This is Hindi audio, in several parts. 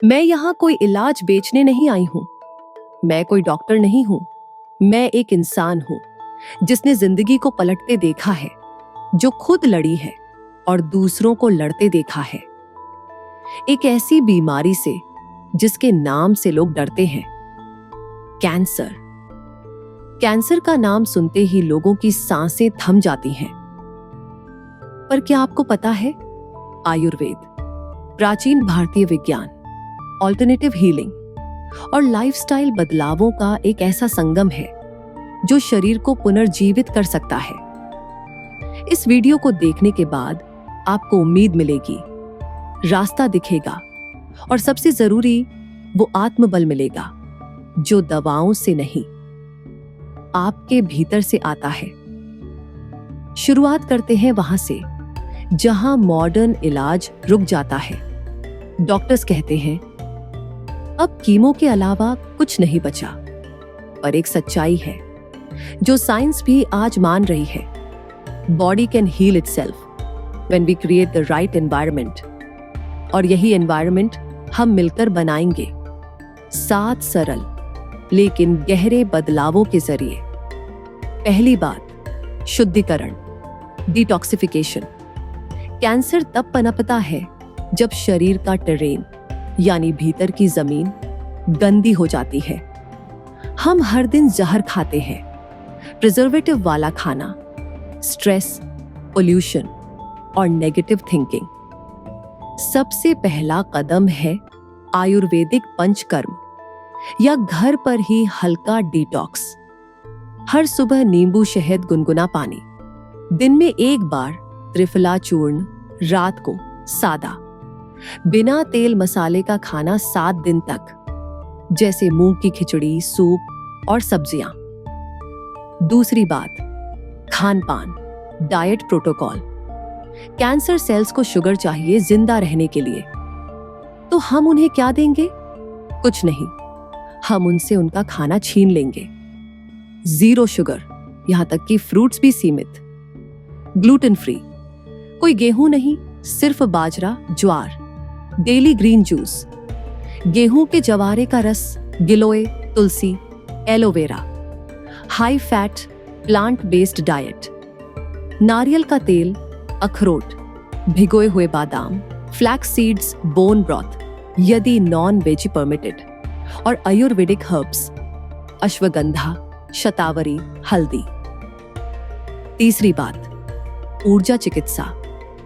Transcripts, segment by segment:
मैं यहाँ कोई इलाज बेचने नहीं आई हूँ। मैं कोई डॉक्टर नहीं हूँ। मैं एक इंसान हूँ जिसने जिंदगी को पलटते देखा है, जो खुद लड़ी है और दूसरों को लड़ते देखा है। एक ऐसी बीमारी से जिसके नाम से लोग डरते हैं, कैंसर। कैंसर का नाम सुनते ही लोगों की सांसें थम जाती हैं। पर क्या आपको पता है, आयुर्वेद, प्राचीन भारतीय विज्ञान, ऑल्टरनेटिव हीलिंग और लाइफस्टाइल बदलावों का एक ऐसा संगम है जो शरीर को पुनर्जीवित कर सकता है। इस वीडियो को देखने के बाद आपको उम्मीद मिलेगी, रास्ता दिखेगा और सबसे जरूरी वो आत्मबल मिलेगा जो दवाओं से नहीं, आपके भीतर से आता है। शुरुआत करते हैं वहां से जहां मॉडर्न इलाज रुक जाता है। डॉक्टर्स कहते हैं अब कीमो के अलावा कुछ नहीं बचा, पर एक सच्चाई है जो साइंस भी आज मान रही है। Body can heal itself when we create the right environment, और यही एनवायरनमेंट हम मिलकर बनाएंगे, 7 सरल लेकिन गहरे बदलावों के जरिए। पहली बात, शुद्धिकरण, डिटॉक्सिफिकेशन। कैंसर तब पनपता है जब शरीर का टेरेन यानी भीतर की जमीन गंदी हो जाती है। हम हर दिन जहर खाते हैं, प्रिजर्वेटिव वाला खाना, स्ट्रेस, पोल्यूशन और नेगेटिव थिंकिंग। सबसे पहला कदम है आयुर्वेदिक पंचकर्म या घर पर ही हल्का डिटॉक्स। हर सुबह नींबू शहद गुनगुना पानी, दिन में 1 बार त्रिफला चूर्ण, रात को सादा, बिना तेल मसाले का खाना 7 दिन तक, जैसे मूंग की खिचड़ी, सूप और सब्जियां। दूसरी बात, खान पान, डाइट प्रोटोकॉल। कैंसर सेल्स को शुगर चाहिए जिंदा रहने के लिए, तो हम उन्हें क्या देंगे? कुछ नहीं, हम उनसे उनका खाना छीन लेंगे। 0 शुगर, यहां तक कि फ्रूट्स भी सीमित। ग्लूटेन फ्री, कोई गेहूं नहीं, सिर्फ बाजरा, ज्वार। डेली ग्रीन जूस, गेहूं के जवारे का रस, गिलोय, तुलसी, aloe vera. High fat plant based diet, नारियल का तेल, अखरोट, भिगोए हुए बादाम, फ्लैक्स सीड्स, बोन ब्रॉथ यदि नॉन वेजी परमिटेड, और आयुर्वेदिक हर्ब्स, अश्वगंधा, शतावरी, हल्दी। तीसरी बात, ऊर्जा चिकित्सा,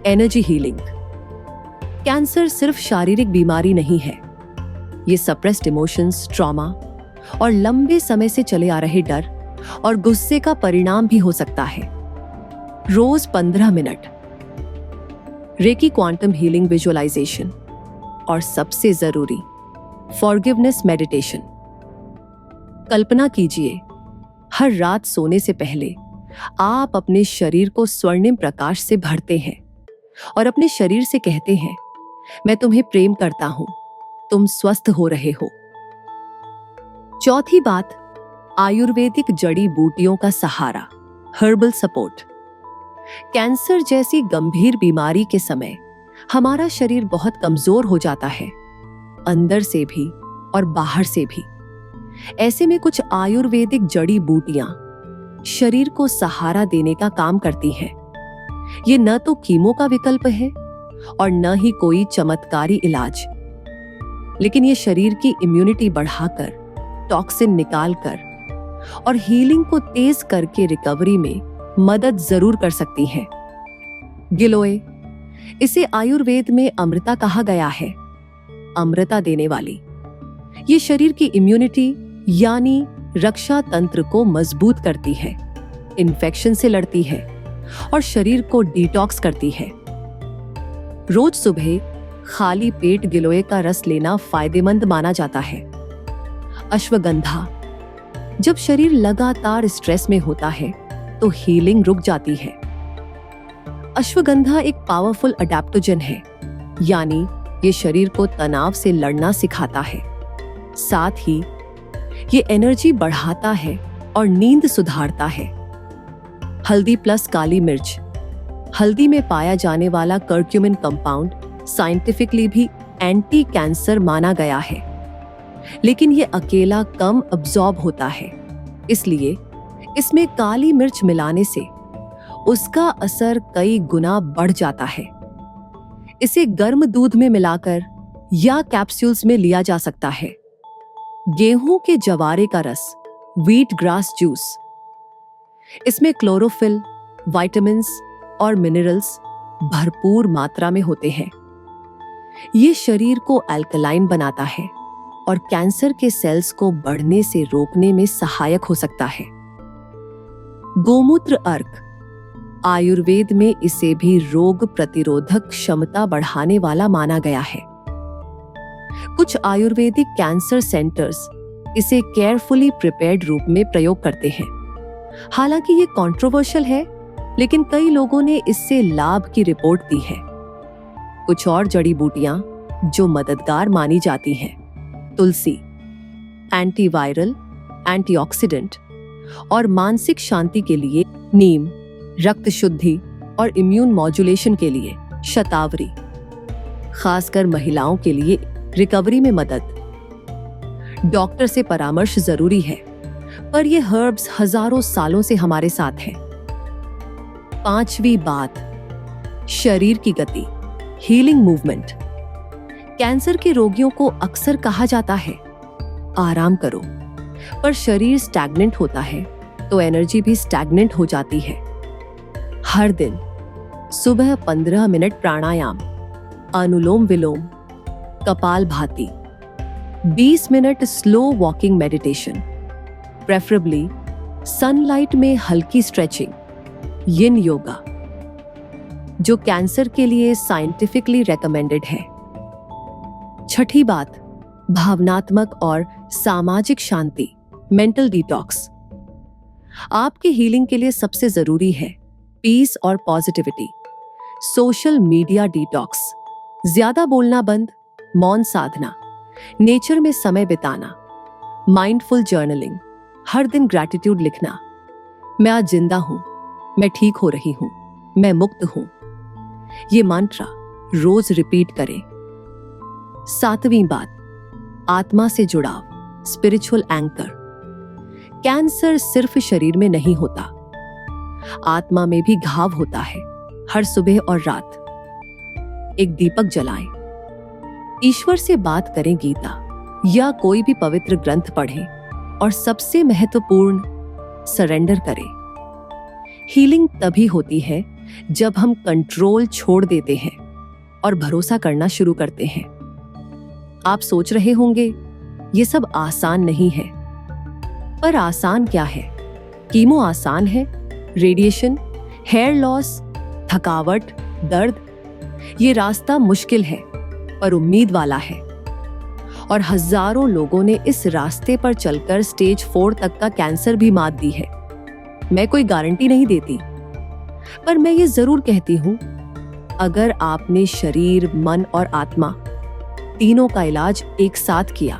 एनर्जी हीलिंग। कैंसर सिर्फ शारीरिक बीमारी नहीं है, ये सप्रेस्ड इमोशंस, ट्रॉमा और लंबे समय से चले आ रहे डर और गुस्से का परिणाम भी हो सकता है। रोज 15 minute reiki quantum healing visualisation, और सबसे जरूरी, फॉरगिवनेस मेडिटेशन। कल्पना कीजिए, हर रात सोने से पहले आप अपने शरीर को स्वर्णिम प्रकाश से भरते हैं और अपने शरीर से कहते हैं, मैं तुम्हें प्रेम करता हूं, तुम स्वस्थ हो रहे हो। चौथी बात, आयुर्वेदिक जड़ी बूटियों का सहारा, हर्बल सपोर्ट। कैंसर जैसी गंभीर बीमारी के समय हमारा शरीर बहुत कमजोर हो जाता है, अंदर से भी और बाहर से भी। ऐसे में कुछ आयुर्वेदिक जड़ी बूटियां शरीर को सहारा देने का काम करती हैं। ये न तो कीमो का विकल्प है और न ही कोई चमत्कारी इलाज, लेकिन ये शरीर की इम्यूनिटी बढ़ाकर, टॉक्सिन निकालकर और हीलिंग को तेज करके रिकवरी में मदद जरूर कर सकती है। गिलोय, इसे आयुर्वेद में अमृता कहा गया है, अमृता देने वाली। ये शरीर की इम्यूनिटी यानी रक्षा तंत्र को मजबूत करती है, इन्फेक्शन से लड़ती है और शरीर को डिटॉक्स करती है। रोज सुबह खाली पेट गिलोय का रस लेना फायदेमंद माना जाता है। अश्वगंधा, जब शरीर लगातार स्ट्रेस में होता है तो हीलिंग रुक जाती है। अश्वगंधा एक पावरफुल अडैप्टोजन है, यानी ये शरीर को तनाव से लड़ना सिखाता है। साथ ही ये एनर्जी बढ़ाता है और नींद सुधारता है। हल्दी प्लस काली मिर्च, हल्दी में पाया जाने वाला कर्क्यूमिन कंपाउंड साइंटिफिकली भी एंटी कैंसर माना गया है, लेकिन ये अकेला कम अब्जॉर्ब होता है, इसलिए इसमें काली मिर्च मिलाने से उसका असर कई गुना बढ़ जाता है। इसे गर्म दूध में मिलाकर या कैप्सूल्स में लिया जा सकता है। गेहूं के जवारे का रस, व्हीट ग्रास जूस, इसमें क्लोरोफिल, विटामिन्स और मिनरल्स भरपूर मात्रा में होते हैं। ये शरीर को अल्कलाइन बनाता है और कैंसर के सेल्स को बढ़ने से रोकने में सहायक हो सकता है। गोमूत्र अर्क, आयुर्वेद में इसे भी रोग प्रतिरोधक क्षमता बढ़ाने वाला माना गया है। कुछ आयुर्वेदिक कैंसर सेंटर्स इसे केयरफुली प्रिपेयर्ड रूप में प्रयोग करते हैं। हालांकि ये कंट्रोवर्शियल है, लेकिन कई लोगों ने इससे लाभ की रिपोर्ट दी है। कुछ और जड़ी बूटियां जो मददगार मानी जाती हैं: तुलसी, एंटीवायरल, एंटीऑक्सीडेंट और मानसिक शांति के लिए नीम, रक्त शुद्धि और इम्यून मॉड्यूलेशन के लिए शतावरी, खासकर महिलाओं के लिए रिकवरी में मदद। डॉक्टर से परामर्श जरूरी है, पर ये हर्ब्स हजारों सालों से हमारे साथ हैं। पांचवी बात, शरीर की गति, हीलिंग मूवमेंट। कैंसर के रोगियों को अक्सर कहा जाता है, आराम करो, पर शरीर स्टैग्नेंट होता है तो एनर्जी भी स्टैग्नेंट हो जाती है। हर दिन सुबह 15 minute pranayama, anulom vilom, kapalbhati, 20 minute slow walking meditation, preferably sunlight में हल्की स्ट्रेचिंग, यिन योगा, जो कैंसर के लिए साइंटिफिकली रेकमेंडेड है। छठी बात, भावनात्मक और सामाजिक शांति, मेंटल डिटॉक्स। आपके हीलिंग के लिए सबसे जरूरी है पीस और पॉजिटिविटी। सोशल मीडिया डिटॉक्स, ज्यादा बोलना बंद, मौन साधना, नेचर में समय बिताना, माइंडफुल जर्नलिंग, हर दिन ग्रैटिट्यूड लिखना, मैं आज जिंदा हूं, मैं ठीक हो रही हूं, मैं मुक्त हूं। ये मंत्र रोज रिपीट करें। सातवीं बात, आत्मा से जुड़ाव, स्पिरिचुअल एंकर। कैंसर सिर्फ शरीर में नहीं होता, आत्मा में भी घाव होता है। हर सुबह और रात एक दीपक जलाएं, ईश्वर से बात करें, गीता या कोई भी पवित्र ग्रंथ पढ़ें, और सबसे महत्वपूर्ण, सरेंडर करें। हीलिंग तभी होती है जब हम कंट्रोल छोड़ देते हैं और भरोसा करना शुरू करते हैं। आप सोच रहे होंगे ये सब आसान नहीं है, पर आसान क्या है? कीमो आसान है, रेडिएशन, हेयर लॉस, थकावट, दर्द, ये रास्ता मुश्किल है पर उम्मीद वाला है। और हजारों लोगों ने इस रास्ते पर चलकर स्टेज 4 तक का कैंसर भी मात दी है। मैं कोई गारंटी नहीं देती, पर मैं ये जरूर कहती हूं, अगर आपने शरीर, मन और आत्मा तीनों का इलाज एक साथ किया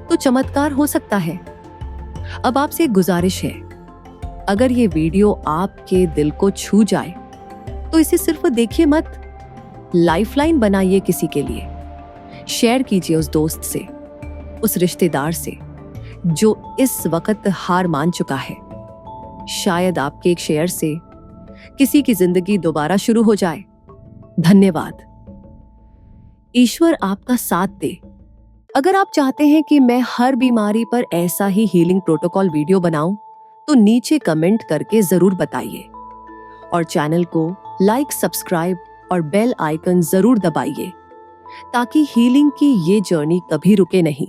तो चमत्कार हो सकता है। अब आपसे एक गुजारिश है, अगर ये वीडियो आपके दिल को छू जाए तो इसे सिर्फ देखिए मत, लाइफलाइन बनाइए किसी के लिए। शेयर कीजिए उस दोस्त से, उस रिश्तेदार से जो इस वक्त हार मान चुका है। शायद आपके एक शेयर से किसी की जिंदगी दोबारा शुरू हो जाए। धन्यवाद। ईश्वर आपका साथ दे। अगर आप चाहते हैं कि मैं हर बीमारी पर ऐसा ही हीलिंग प्रोटोकॉल वीडियो बनाऊं, तो नीचे कमेंट करके जरूर बताइए और चैनल को लाइक, सब्सक्राइब और बेल आइकन जरूर दबाइए ताकि हीलिंग की ये जर्नी कभी रुके नहीं।